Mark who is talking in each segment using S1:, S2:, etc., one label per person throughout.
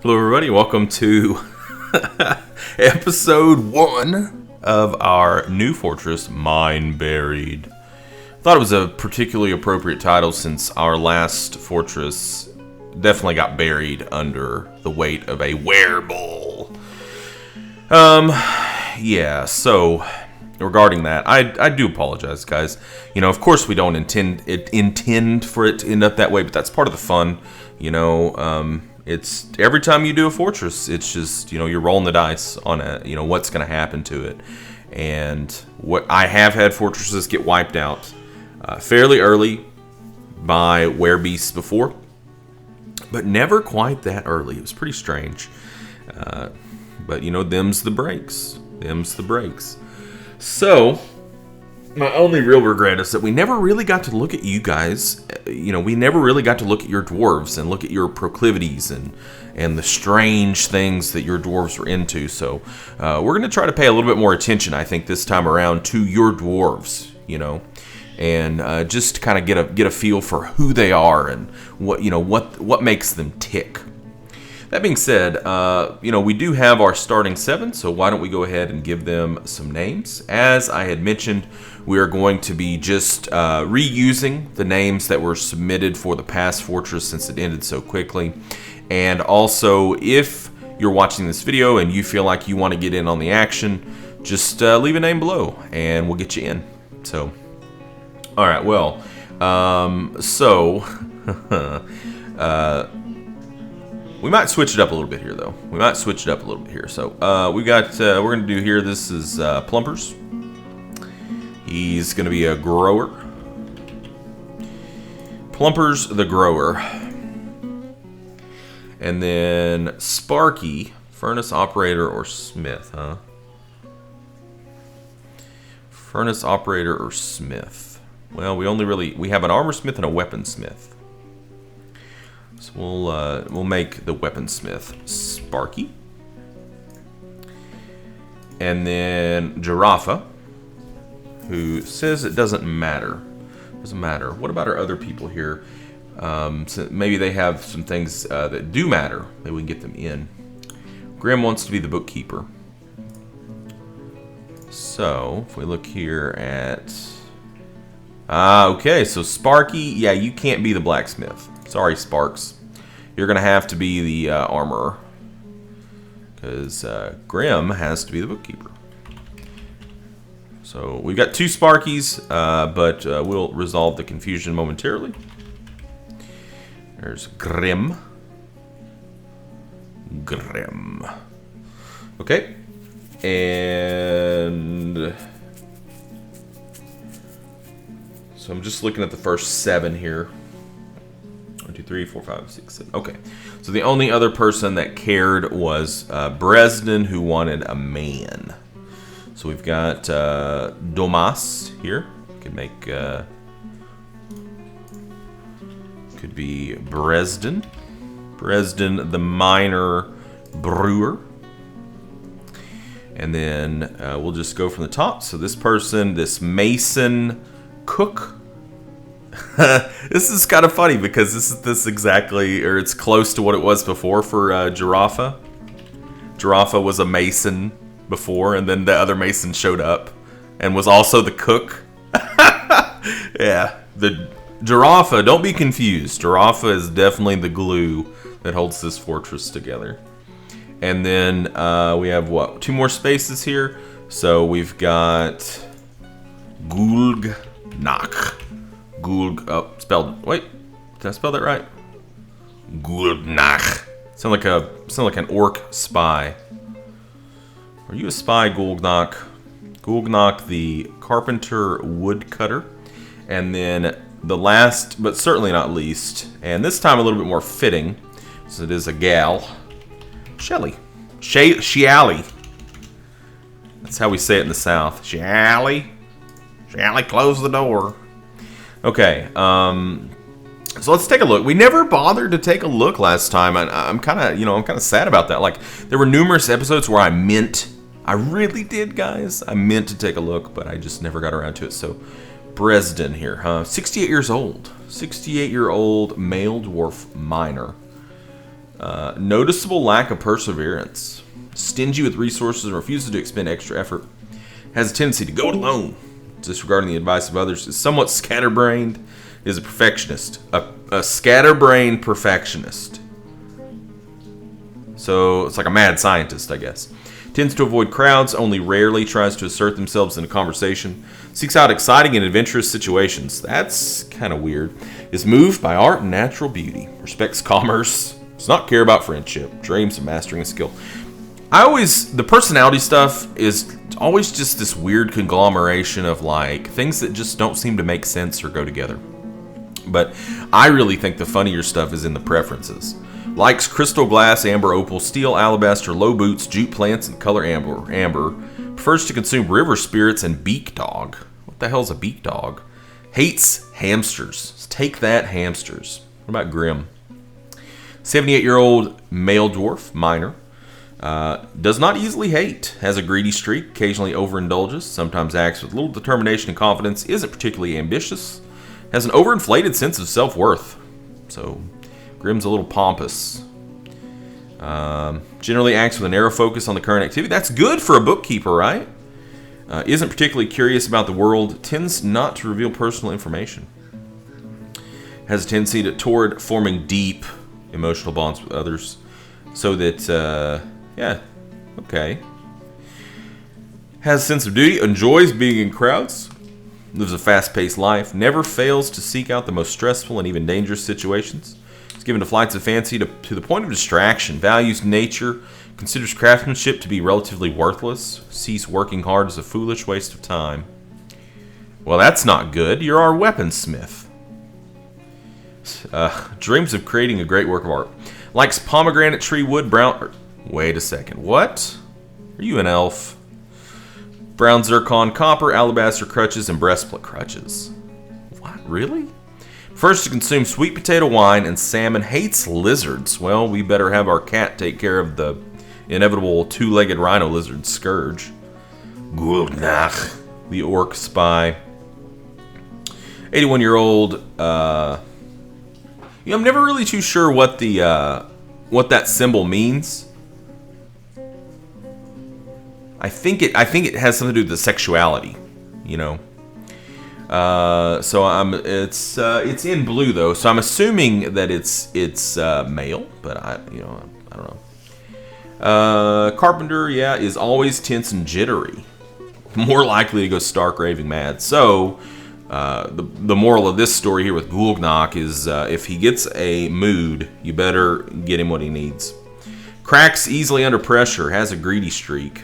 S1: Hello everybody, welcome to episode 1 of our new fortress, Mineburied. Thought it was a particularly appropriate title since our last fortress definitely got buried under the weight of a werebull. Yeah, so regarding that, I do apologize, guys. You know, of course we don't intend for it to end up that way, but that's part of the fun, you know. It's every time you do a fortress, it's just, you know, you're rolling the dice on what's going to happen to it. And what I have had fortresses get wiped out fairly early by werebeasts before, but never quite that early. It was pretty strange. But you know, them's the breaks. So my only real regret is that we never really got to look at you guys. You know, we never really got to look at your dwarves and look at your proclivities and the strange things that your dwarves were into. So we're going to try to pay a little bit more attention, I think, this time around to your dwarves, you know, and just kind of get a feel for who they are and what makes them tick. That being said, you know, we do have our starting 7, so why don't we go ahead and give them some names. As I had mentioned, we are going to be just reusing the names that were submitted for the past fortress since it ended so quickly. And also, if you're watching this video and you feel like you want to get in on the action, just leave a name below and we'll get you in. So, all right, well, we might switch it up a little bit here, though. So we're going to do here, this is Plumpers. He's going to be a grower. Plumpers the grower. And then Sparky, furnace operator or smith, huh? Furnace operator or smith. Well, we have an armor smith and a weaponsmith. So we'll make the weaponsmith Sparky. And then Giraffa, who says it doesn't matter. What about our other people here? So maybe they have some things that do matter. Maybe we can get them in. Grim wants to be the bookkeeper. So if we look here at... okay, so Sparky, yeah, you can't be the blacksmith. Sorry, Sparks. You're going to have to be the armorer. Because Grim has to be the bookkeeper. So we've got 2 Sparkies, but we'll resolve the confusion momentarily. There's Grim. Okay. And... so I'm just looking at the first 7 here. 1, 2, 3, 4, 5, 6, 7. Okay. So the only other person that cared was Bresden, who wanted a man. So we've got Domas here. Could make... could be Bresden. Bresden, the minor brewer. And then we'll just go from the top. So this person, this mason cook. This is kind of funny because this exactly, or it's close to what it was before for Giraffa. Giraffa was a mason before, and then the other mason showed up and was also the cook. Yeah, the Giraffa, don't be confused. Giraffa is definitely the glue that holds this fortress together. And then we have, 2 more spaces here. So we've got Gulgnach. Wait, did I spell that right? Gulgnach. Sound like an orc spy. Are you a spy, Gulgnach? Gulgnach, the carpenter woodcutter. And then the last, but certainly not least, and this time a little bit more fitting, so it is a gal, Shelly. Shially. That's how we say it in the South. Shially. Shially, close the door. Okay, so let's take a look. We never bothered to take a look last time. I'm kind of sad about that. Like, there were numerous episodes where I really did, guys. I meant to take a look, but I just never got around to it. So, Bresden here, huh? 68 years old. 68-year-old male dwarf miner. Noticeable lack of perseverance. Stingy with resources and refuses to expend extra effort. Has a tendency to go it alone, disregarding the advice of others. Is somewhat scatterbrained. Is a perfectionist. A scatterbrained perfectionist. So it's like a mad scientist, I guess. Tends to avoid crowds, only rarely tries to assert themselves in a conversation. Seeks out exciting and adventurous situations. That's kind of weird. Is moved by art and natural beauty. Respects commerce. Does not care about friendship. Dreams of mastering a skill. The personality stuff is always just this weird conglomeration of like things that just don't seem to make sense or go together. But I really think the funnier stuff is in the preferences. Likes crystal glass, amber, opal, steel, alabaster, low boots, jute plants, and color amber. Prefers to consume river spirits and beak dog. What the hell's a beak dog? Hates hamsters. Take that, hamsters. What about Grim? 78-year-old male dwarf, minor. Does not easily hate. Has a greedy streak. Occasionally overindulges. Sometimes acts with little determination and confidence. Isn't particularly ambitious. Has an overinflated sense of self-worth. So Grim's a little pompous. Generally acts with a narrow focus on the current activity. That's good for a bookkeeper, right? Isn't particularly curious about the world. Tends not to reveal personal information. Has a tendency toward forming deep emotional bonds with others. So that, okay. Has a sense of duty. Enjoys being in crowds. Lives a fast-paced life. Never fails to seek out the most stressful and even dangerous situations. Given to flights of fancy to the point of distraction. Values nature. Considers craftsmanship to be relatively worthless. Sees working hard as a foolish waste of time. Well, that's not good. You're our weaponsmith. Dreams of creating a great work of art. Likes pomegranate tree wood, brown... Wait a second. What? Are you an elf? Brown zircon, copper, alabaster crutches, and breastplate crutches. What? Really? First to consume sweet potato wine and salmon. Hates lizards. Well, we better have our cat take care of the inevitable two-legged rhino lizard scourge. Gulgnach, the orc spy. 81-year-old. I'm never really too sure what that symbol means. I think it has something to do with the sexuality, you know. So it's in blue though, so I'm assuming that it's male, but I don't know. Carpenter, is always tense and jittery, more likely to go stark raving mad. So the moral of this story here with Gulgnach is if he gets a mood, you better get him what he needs. Cracks easily under pressure, has a greedy streak.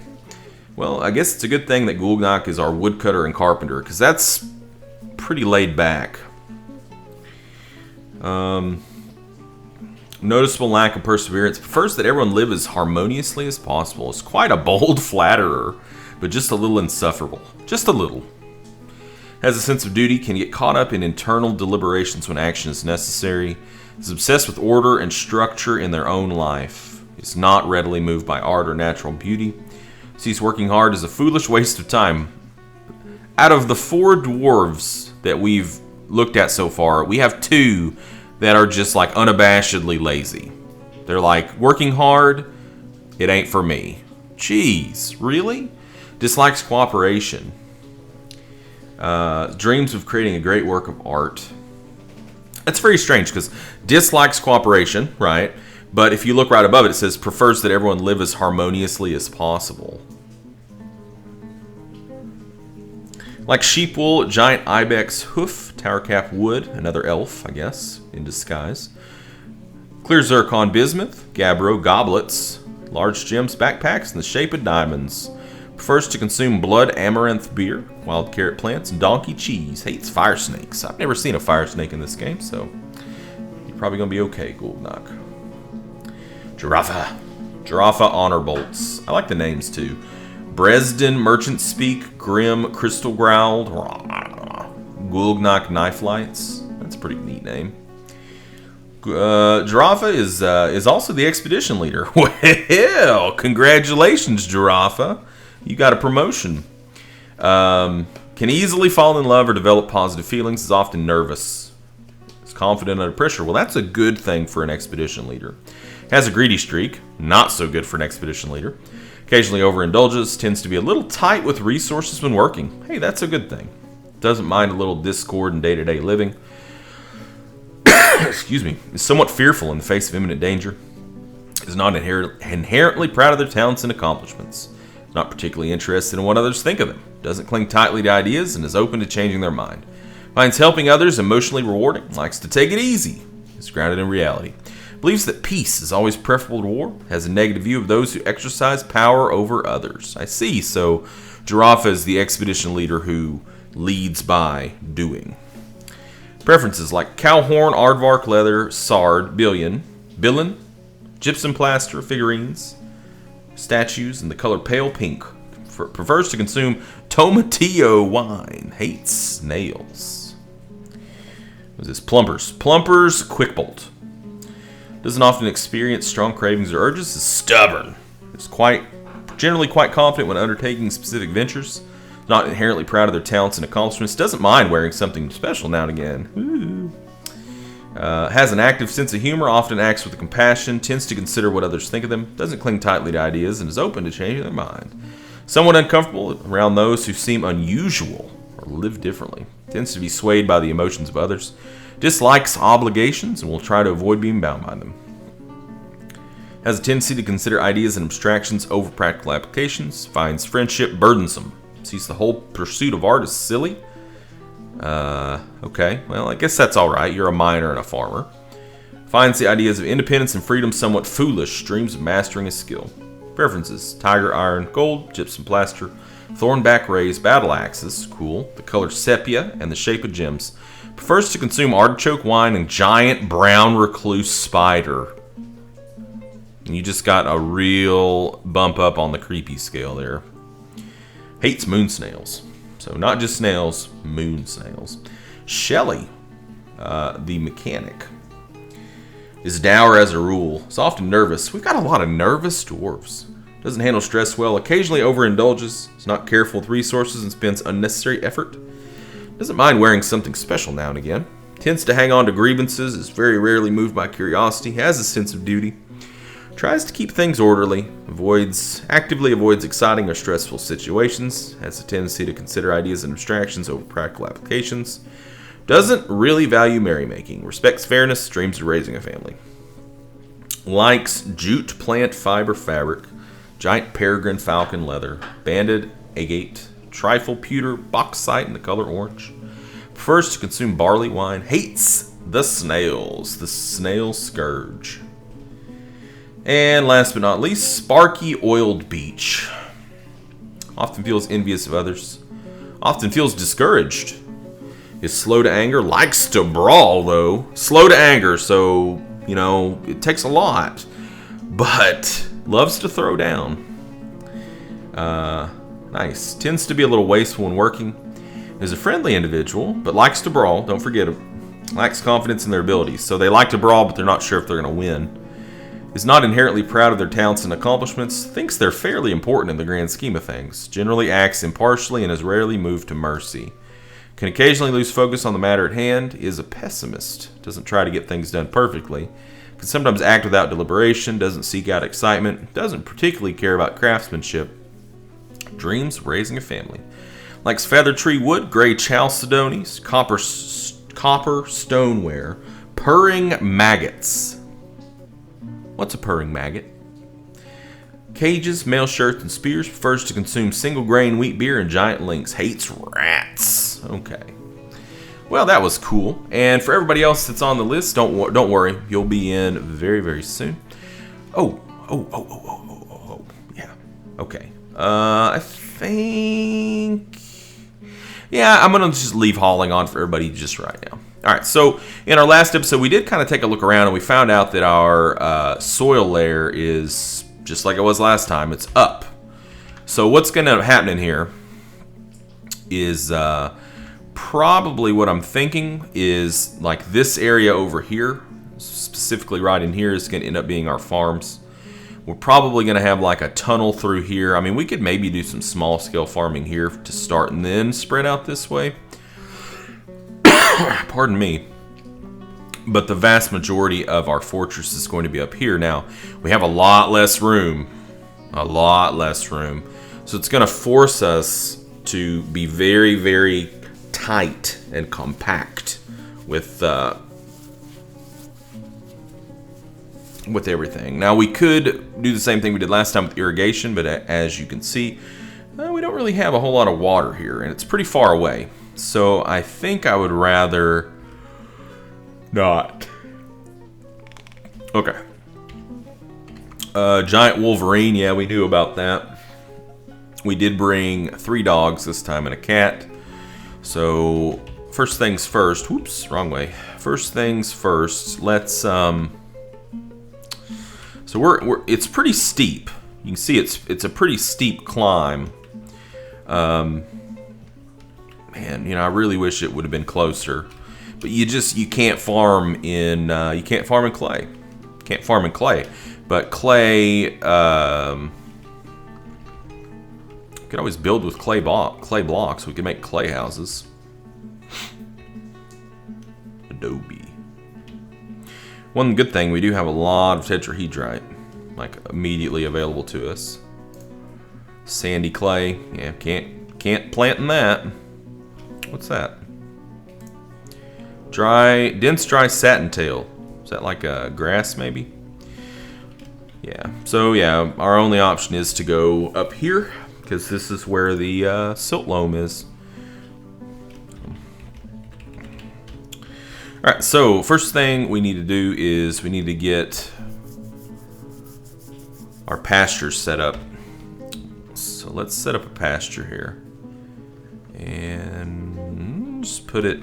S1: Well, I guess it's a good thing that Gulgnach is our woodcutter and carpenter, because that's pretty laid back. Noticeable lack of perseverance. Prefers that everyone live as harmoniously as possible. Is quite a bold flatterer, but just a little insufferable. Just a little. Has a sense of duty. Can get caught up in internal deliberations when action is necessary. Is obsessed with order and structure in their own life. Is not readily moved by art or natural beauty. Sees working hard as a foolish waste of time. Out of the 4 dwarves that we've looked at so far, we have 2 that are just like unabashedly lazy. They're like, working hard, it ain't for me. Jeez, really? Dislikes cooperation. Dreams of creating a great work of art. That's very strange because dislikes cooperation, right? But if you look right above it, it says prefers that everyone live as harmoniously as possible. Like sheep wool, giant ibex hoof, tower cap wood, another elf, I guess, in disguise. Clear zircon bismuth, gabbro goblets, large gems backpacks in the shape of diamonds. Prefers to consume blood amaranth beer, wild carrot plants, and donkey cheese. Hates fire snakes. I've never seen a fire snake in this game, so you're probably going to be okay, Gulgnach. Giraffa honor bolts. I like the names too. Bresden Merchant Speak, Grim Crystal Growled, Gulgnach Knife Lights. That's a pretty neat name. Giraffa is also the expedition leader. Well, congratulations, Giraffa. You got a promotion. Can easily fall in love or develop positive feelings. Is often nervous. Is confident under pressure. Well, that's a good thing for an expedition leader. Has a greedy streak, not so good for an expedition leader. Occasionally overindulges, tends to be a little tight with resources when working. Hey, that's a good thing. Doesn't mind a little discord in day-to-day living. Excuse me. Is somewhat fearful in the face of imminent danger. Is not inherently proud of their talents and accomplishments. Not particularly interested in what others think of them. Doesn't cling tightly to ideas and is open to changing their mind. Finds helping others emotionally rewarding. Likes to take it easy. Is grounded in reality. Believes that peace is always preferable to war. Has a negative view of those who exercise power over others. I see. So Giraffe is the expedition leader who leads by doing. Preferences like cow horn, aardvark leather, sard, billin, gypsum plaster, figurines, statues in the color pale pink. Prefers to consume tomatillo wine. Hates snails. What is this? Plumpers. Quick bolt. Doesn't often experience strong cravings or urges. Is stubborn. Is generally quite confident when undertaking specific ventures. Not inherently proud of their talents and accomplishments. Doesn't mind wearing something special now and again. Has an active sense of humor. Often acts with compassion. Tends to consider what others think of them. Doesn't cling tightly to ideas and is open to changing their mind. Somewhat uncomfortable around those who seem unusual or live differently. Tends to be swayed by the emotions of others. Dislikes obligations and will try to avoid being bound by them. Has a tendency to consider ideas and abstractions over practical applications. Finds friendship burdensome. Sees the whole pursuit of art as silly. Okay, well, I guess that's alright. You're a miner and a farmer. Finds the ideas of independence and freedom somewhat foolish. Dreams of mastering a skill. Preferences: tiger iron, gold, gypsum plaster, thornback rays, battle axes, cool, the color sepia, and the shape of gems. Prefers to consume artichoke wine and giant brown recluse spider. And you just got a real bump up on the creepy scale there. Hates moon snails. So not just snails, moon snails. Shelley, the mechanic, is dour as a rule. Is often nervous. We've got a lot of nervous dwarves. Doesn't handle stress well. Occasionally overindulges. Is not careful with resources and spends unnecessary effort. Doesn't mind wearing something special now and again. Tends to hang on to grievances. Is very rarely moved by curiosity. Has a sense of duty. Tries to keep things orderly. Actively avoids exciting or stressful situations. Has a tendency to consider ideas and abstractions over practical applications. Doesn't really value merrymaking. Respects fairness. Dreams of raising a family. Likes jute plant fiber fabric. Giant peregrine falcon leather. Banded agate. Trifle pewter bauxite in the color orange. Prefers to consume barley wine. Hates the snails. The snail scourge. And last but not least, Sparky Oiled Beach. Often feels envious of others. Often feels discouraged. Is slow to anger. Likes to brawl, though. Slow to anger, so, it takes a lot. But loves to throw down. Nice. Tends to be a little wasteful when working. Is a friendly individual, but likes to brawl. Don't forget him. Lacks confidence in their abilities. So they like to brawl, but they're not sure if they're going to win. Is not inherently proud of their talents and accomplishments. Thinks they're fairly important in the grand scheme of things. Generally acts impartially and is rarely moved to mercy. Can occasionally lose focus on the matter at hand. Is a pessimist. Doesn't try to get things done perfectly. Can sometimes act without deliberation. Doesn't seek out excitement. Doesn't particularly care about craftsmanship. Dreams of raising a family. Likes feather tree wood, gray chalcedonies, copper stoneware, purring maggots. What's a purring maggot? Cages, mail shirts, and spears. Prefers to consume single grain wheat beer and giant lynx. Hates rats. Okay. Well, that was cool. And for everybody else that's on the list, don't worry. You'll be in very, very soon. Oh. Yeah. Okay. I think... Yeah, I'm going to just leave hauling on for everybody just right now. All right, so in our last episode, we did kind of take a look around, and we found out that our soil layer is just like it was last time. It's up. So what's going to happen in here is probably what I'm thinking is like this area over here, specifically right in here, is going to end up being our farms. We're probably going to have like a tunnel through here. I mean, we could maybe do some small-scale farming here to start and then spread out this way. Pardon me. But the vast majority of our fortress is going to be up here. Now, we have a lot less room. A lot less room. So it's going to force us to be very, very tight and compact with everything. Now, we could do the same thing we did last time with irrigation, but as you can see, we don't really have a whole lot of water here, and it's pretty far away. So I think I would rather not. Okay. Giant Wolverine, yeah, we knew about that. We did bring 3 dogs this time and a cat. So first things first. Whoops, wrong way. First things first. Let's So it's pretty steep. You can see it's a pretty steep climb. Man, you know, I really wish it would have been closer. But you can't farm in clay. Can't farm in clay. But clay, could always build with clay blocks. We could make clay houses. Adobe. One good thing, we do have a lot of tetrahedrite, like immediately available to us. Sandy clay, yeah, can't plant in that. What's that? Dense dry satin tail. Is that like a grass maybe? Yeah. So yeah, our only option is to go up here because this is where the silt loam is. All right. So first thing we need to do is we need to get our pastures set up. So let's set up a pasture here and just put it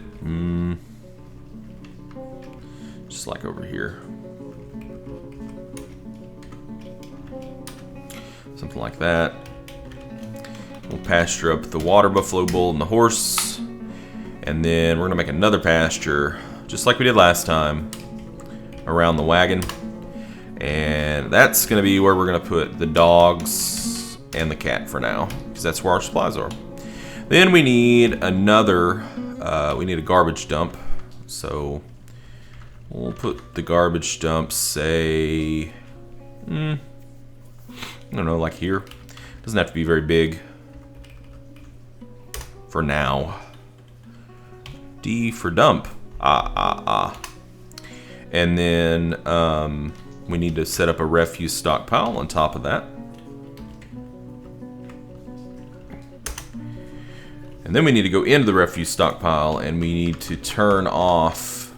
S1: just like over here. Something like that. We'll pasture up the water buffalo, bull, and the horse. And then we're going to make another pasture, just like we did last time, around the wagon. And that's going to be where we're going to put the dogs and the cat for now, because that's where our supplies are. Then we need another, we need a garbage dump. So we'll put the garbage dump, say, I don't know, like here. Doesn't have to be very big for now. D for dump. And then we need to set up a refuse stockpile on top of that. And then we need to go into the refuse stockpile and we need to turn off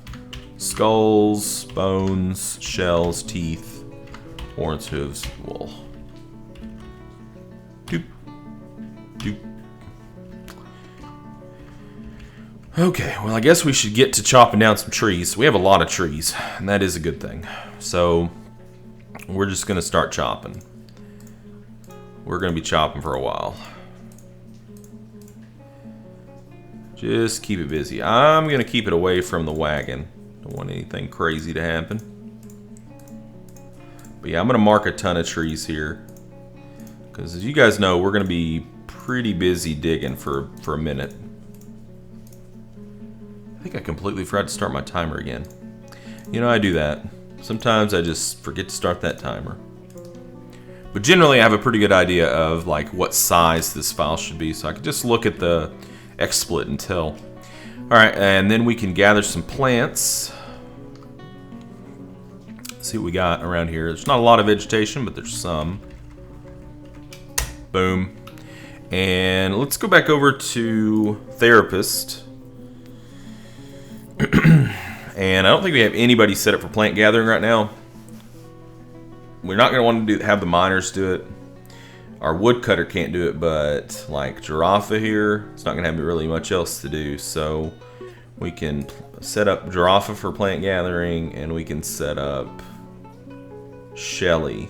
S1: skulls, bones, shells, teeth, horns, hooves, wool. Doop. Doop. Okay, well, I guess we should get to chopping down some trees. We have a lot of trees, and that is a good thing. So we're just going to start chopping. We're going to be chopping for a while. Just keep it busy. I'm going to keep it away from the wagon. Don't want anything crazy to happen. But yeah, I'm going to mark a ton of trees here. Because as you guys know, we're going to be pretty busy digging for a minute. I think I completely forgot to start my timer again. You know, I do that. Sometimes I just forget to start that timer. But generally, I have a pretty good idea of like what size this file should be. So I can just look at the XSplit and tell. Alright, and then we can gather some plants. See what we got around here. There's not a lot of vegetation, but there's some. Boom. And let's go back over to Therapist. And I don't think we have anybody set up for plant gathering right now. We're not going to want to have the miners do it. Our woodcutter can't do it, but like Giraffe here, it's not going to have really much else to do. So we can set up Giraffe for plant gathering, and we can set up Shelly.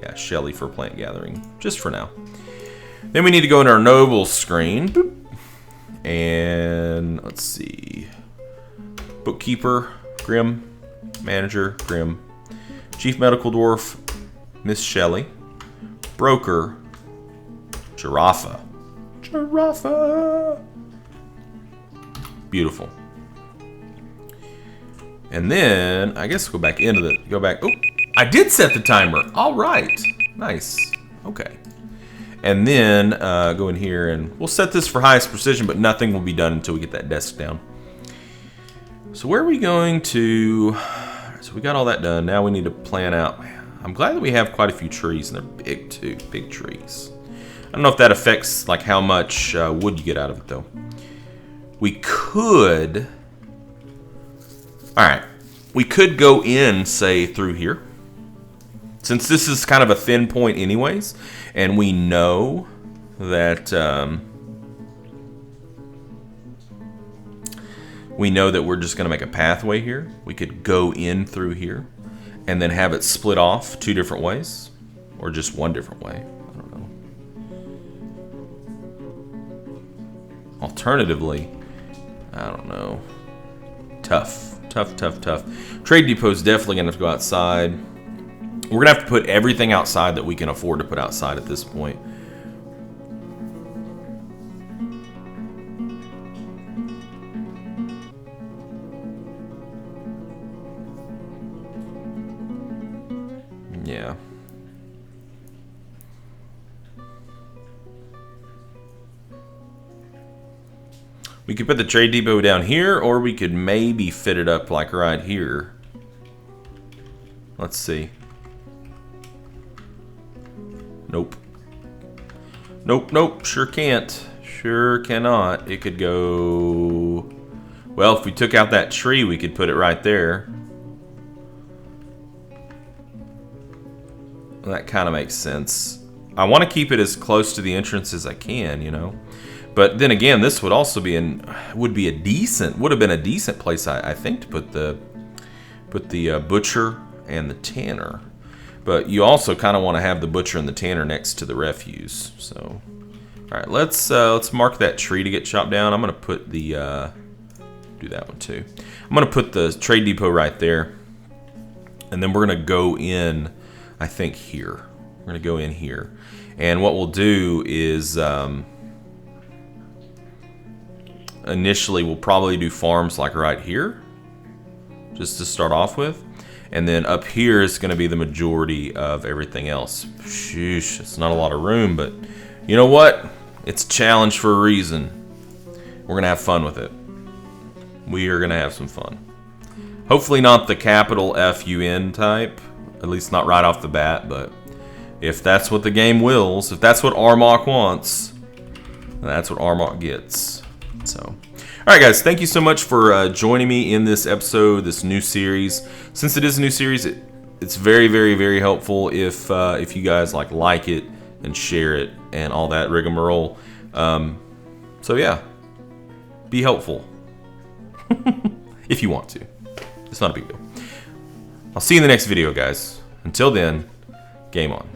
S1: Yeah, Shelly for plant gathering, just for now. Then we need to go into our nobles screen. Boop. And let's see. Bookkeeper, Grim. Manager, Grim. Chief Medical Dwarf, Miss Shelley. Broker, Giraffe. Giraffe! Beautiful. And then I guess we'll go back into the Oh, I did set the timer. All right, nice. Okay. And then go in here and we'll set this for highest precision, but nothing will be done until we get that desk down. So where are we going to? So we got all that done. Now we need to plan out. I'm glad that we have quite a few trees, and they're big too, big trees. I don't know if that affects like how much wood you get out of it though. We could. All right, we could go in, say, through here. Since this is kind of a thin point anyways, and we know that we're just going to make a pathway here. We could go in through here and then have it split off 2 different ways, or just 1 different way. I don't know. Alternatively, I don't know. Tough. Trade depot is definitely going to have to go outside. We're going to have to put everything outside that we can afford to put outside at this point. Yeah. We could put the trade depot down here, or we could maybe fit it up like right here. Let's see. Nope. Nope. Sure can't. Sure cannot. It could go... Well, if we took out that tree, we could put it right there. That kind of makes sense. I want to keep it as close to the entrance as I can, you know. But then again, this would also be would have been a decent place, I think, to put the butcher and the tanner. But you also kind of want to have the butcher and the tanner next to the refuse. So, all right, let's mark that tree to get chopped down. I'm gonna put the do that one too. I'm gonna put the trade depot right there, and then we're gonna go in. I think here. We're gonna go in here, and what we'll do is initially we'll probably do farms like right here, just to start off with. And then up here is going to be the majority of everything else. Sheesh, it's not a lot of room, but you know what? It's a challenge for a reason. We're going to have fun with it. We are going to have some fun. Hopefully not the capital FUN type, at least not right off the bat, but if that's what the game wills, if that's what Armok wants, that's what Armok gets. So, all right, guys, thank you so much for joining me in this episode, this new series. Since it is a new series, it's very, very, very helpful if you guys like it and share it and all that rigmarole. So yeah, be helpful if you want to. It's not a big deal. I'll see you in the next video, guys. Until then, game on.